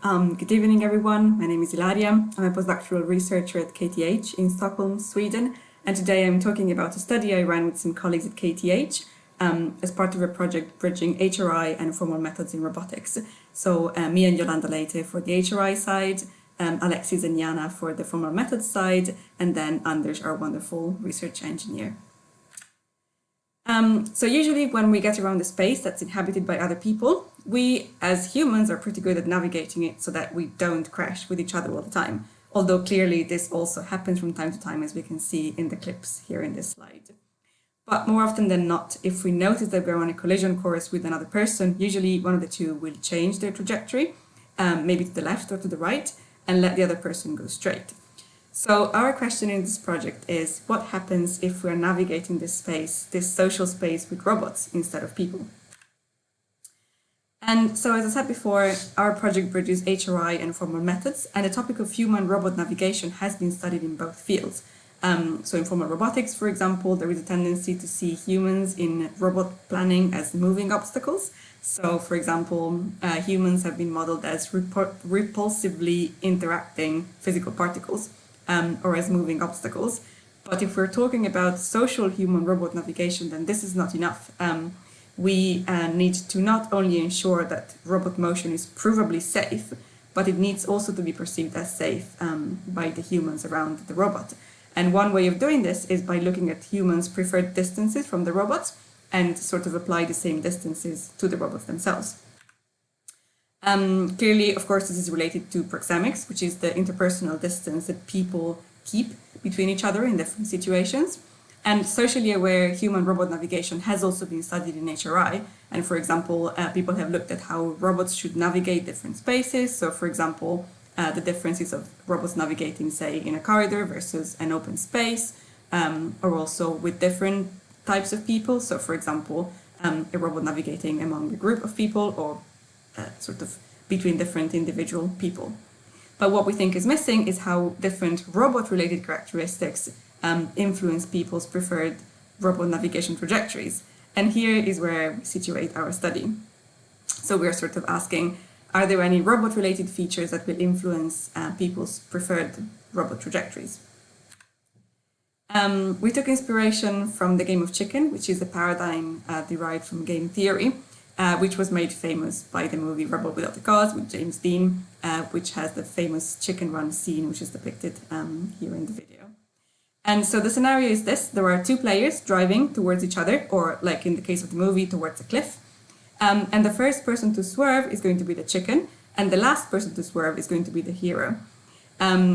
Good evening, everyone. My name is Ilaria. I'm a postdoctoral researcher at KTH in Stockholm, Sweden. And today I'm talking about a study I ran with some colleagues at KTH as part of a project bridging HRI and formal methods in robotics. So me and Yolanda Leite for the HRI side, Alexis and Jana for the formal methods side, and then Anders, our wonderful research engineer. So usually when we get around a space that's inhabited by other people, we as humans are pretty good at navigating it so that we don't crash with each other all the time. Although clearly this also happens from time to time, as we can see in the clips here in this slide. But more often than not, if we notice that we're on a collision course with another person, usually one of the two will change their trajectory, maybe to the left or to the right, and let the other person go straight. So our question in this project is, what happens if we're navigating this space, this social space, with robots instead of people? And so, as I said before, our project bridges HRI and formal methods, and the topic of human-robot navigation has been studied in both fields. So in formal robotics, for example, there is a tendency to see humans in robot planning as moving obstacles. So, for example, humans have been modeled as repulsively interacting physical particles. Or as moving obstacles. But if we're talking about social human-robot navigation, then this is not enough. We need to not only ensure that robot motion is provably safe, but it needs also to be perceived as safe by the humans around the robot. And one way of doing this is by looking at humans' preferred distances from the robots and sort of apply the same distances to the robots themselves. Clearly, of course, this is related to proxemics, which is the interpersonal distance that people keep between each other in different situations. And socially aware human-robot navigation has also been studied in HRI. And for example, people have looked at how robots should navigate different spaces. So for example, the differences of robots navigating, say, in a corridor versus an open space, or also with different types of people. So for example, a robot navigating among a group of people or sort of between different individual people. But what we think is missing is how different robot-related characteristics influence people's preferred robot navigation trajectories. And here is where we situate our study. So we're sort of asking, are there any robot-related features that will influence people's preferred robot trajectories? We took inspiration from the game of chicken, which is a paradigm derived from game theory, which was made famous by the movie Rebel Without a Cause with James Dean, which has the famous chicken run scene, which is depicted here in the video. And so the scenario is this: there are two players driving towards each other, or like in the case of the movie, towards a cliff. And the first person to swerve is going to be the chicken, and the last person to swerve is going to be the hero.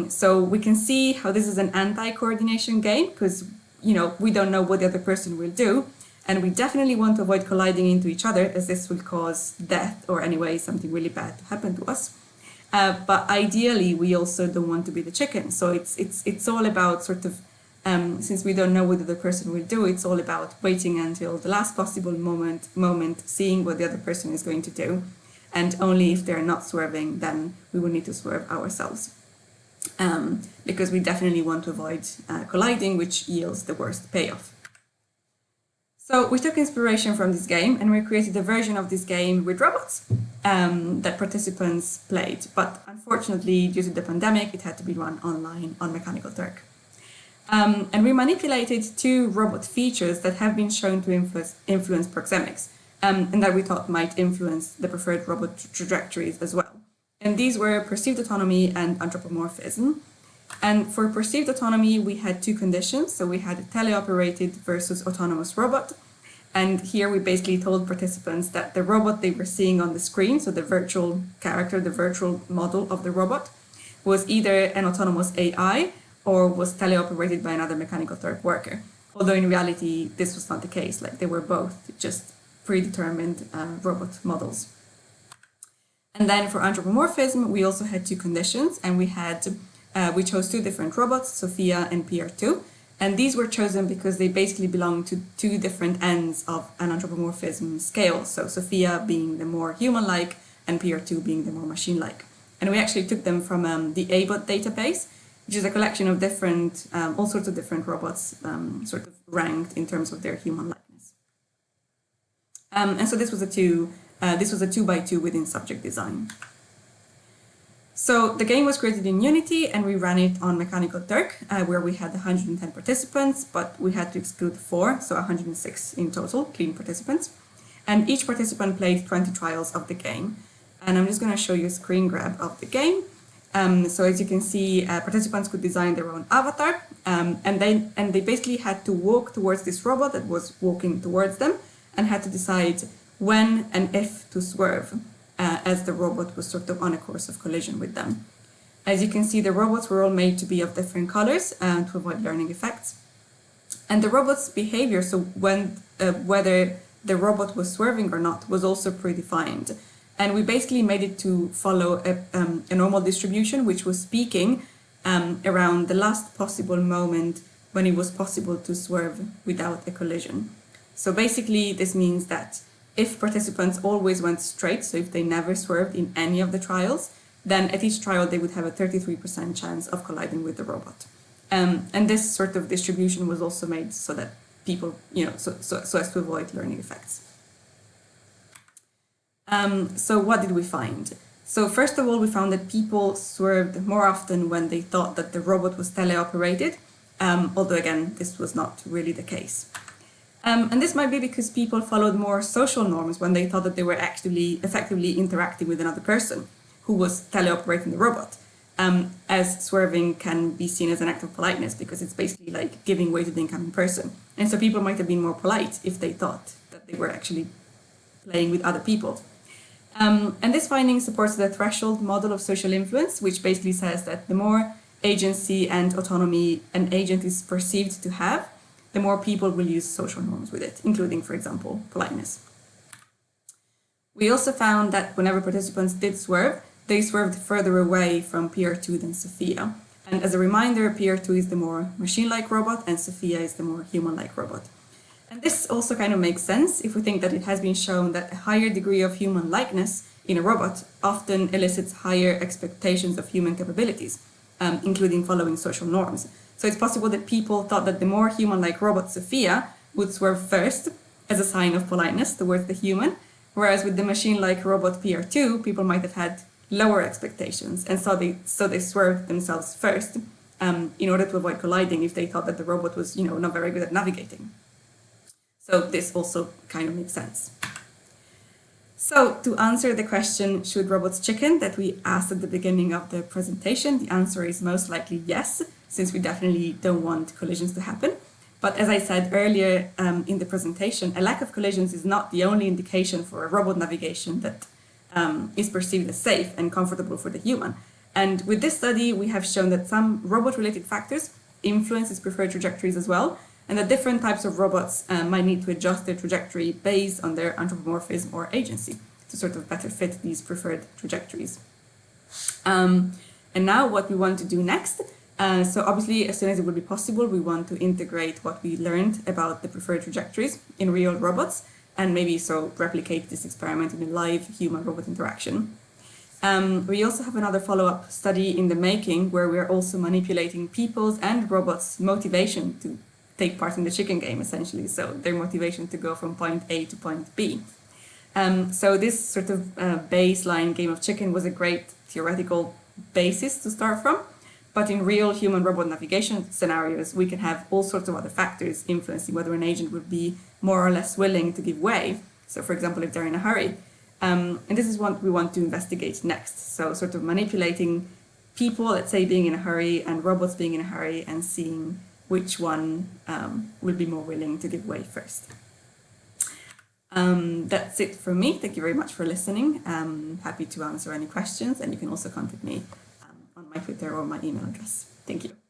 So we can see how this is an anti-coordination game, because we don't know what the other person will do. And we definitely want to avoid colliding into each other, as this will cause death or anyway something really bad to happen to us. But ideally, we also don't want to be the chicken. So it's all about sort of, since we don't know what the other person will do, it's all about waiting until the last possible moment, seeing what the other person is going to do. And only if they're not swerving, then we will need to swerve ourselves. Because we definitely want to avoid colliding, which yields the worst payoff. So we took inspiration from this game and we created a version of this game with robots that participants played. But unfortunately, due to the pandemic, it had to be run online on Mechanical Turk. And we manipulated two robot features that have been shown to influence proxemics and that we thought might influence the preferred robot trajectories as well. And these were perceived autonomy and anthropomorphism. And for perceived autonomy, we had two conditions. So we had a teleoperated versus autonomous robot. And here we basically told participants that the robot they were seeing on the screen, so the virtual character, the virtual model of the robot, was either an autonomous AI or was teleoperated by another Mechanical Turk worker. Although in reality, this was not the case. Like, they were both just predetermined robot models. And then for anthropomorphism, we also had two conditions, and we chose two different robots, Sophia and PR2, and these were chosen because they basically belong to two different ends of an anthropomorphism scale. So Sophia being the more human-like, and PR2 being the more machine-like. And we actually took them from the ABOT database, which is a collection of different, all sorts of different robots, sort of ranked in terms of their human likeness. And so this was a 2x2 within subject design. So the game was created in Unity, and we ran it on Mechanical Turk, where we had 110 participants, but we had to exclude 4, so 106 in total, clean participants. And each participant played 20 trials of the game. And I'm just going to show you a screen grab of the game. So as you can see, participants could design their own avatar, and they basically had to walk towards this robot that was walking towards them, and had to decide when and if to swerve, as the robot was sort of on a course of collision with them. As you can see, the robots were all made to be of different colors to avoid learning effects. And the robot's behavior, so when whether the robot was swerving or not, was also predefined. And we basically made it to follow a normal distribution, which was peaking around the last possible moment when it was possible to swerve without a collision. So basically, this means that if participants always went straight, so if they never swerved in any of the trials, then at each trial they would have a 33% chance of colliding with the robot. And this sort of distribution was also made so that people, so as to avoid learning effects. So what did we find? So first of all, we found that people swerved more often when they thought that the robot was teleoperated, although again, this was not really the case. And this might be because people followed more social norms when they thought that they were actually effectively interacting with another person who was teleoperating the robot, as swerving can be seen as an act of politeness because it's basically like giving way to the incoming person. And so people might have been more polite if they thought that they were actually playing with other people. And this finding supports the threshold model of social influence, which basically says that the more agency and autonomy an agent is perceived to have, the more people will use social norms with it, including, for example, politeness. We also found that whenever participants did swerve, they swerved further away from PR2 than Sophia. And as a reminder, PR2 is the more machine-like robot and Sophia is the more human-like robot. And this also kind of makes sense if we think that it has been shown that a higher degree of human likeness in a robot often elicits higher expectations of human capabilities, including following social norms. So it's possible that people thought that the more human-like robot Sophia would swerve first as a sign of politeness towards the human, whereas with the machine-like robot PR2, people might have had lower expectations, and so they swerved themselves first in order to avoid colliding if they thought that the robot was, not very good at navigating. So this also kind of makes sense. So to answer the question, should robots chicken, that we asked at the beginning of the presentation, the answer is most likely yes, since we definitely don't want collisions to happen. But as I said earlier in the presentation, a lack of collisions is not the only indication for a robot navigation that is perceived as safe and comfortable for the human. And with this study, we have shown that some robot-related factors influence its preferred trajectories as well, and that different types of robots might need to adjust their trajectory based on their anthropomorphism or agency to sort of better fit these preferred trajectories. And now what we want to do next, so obviously as soon as it will be possible, we want to integrate what we learned about the preferred trajectories in real robots, and maybe so replicate this experiment in a live human-robot interaction. We also have another follow-up study in the making where we are also manipulating people's and robots' motivation to take part in the chicken game, essentially, so their motivation to go from point A to point B. So this sort of baseline game of chicken was a great theoretical basis to start from, but in real human-robot navigation scenarios, we can have all sorts of other factors influencing whether an agent would be more or less willing to give way. So for example, if they're in a hurry. And this is what we want to investigate next. So sort of manipulating people, let's say, being in a hurry and robots being in a hurry and seeing which one will be more willing to give way first. That's it from me. Thank you very much for listening. I'm happy to answer any questions, and you can also contact me on my Twitter or my email address. Thank you.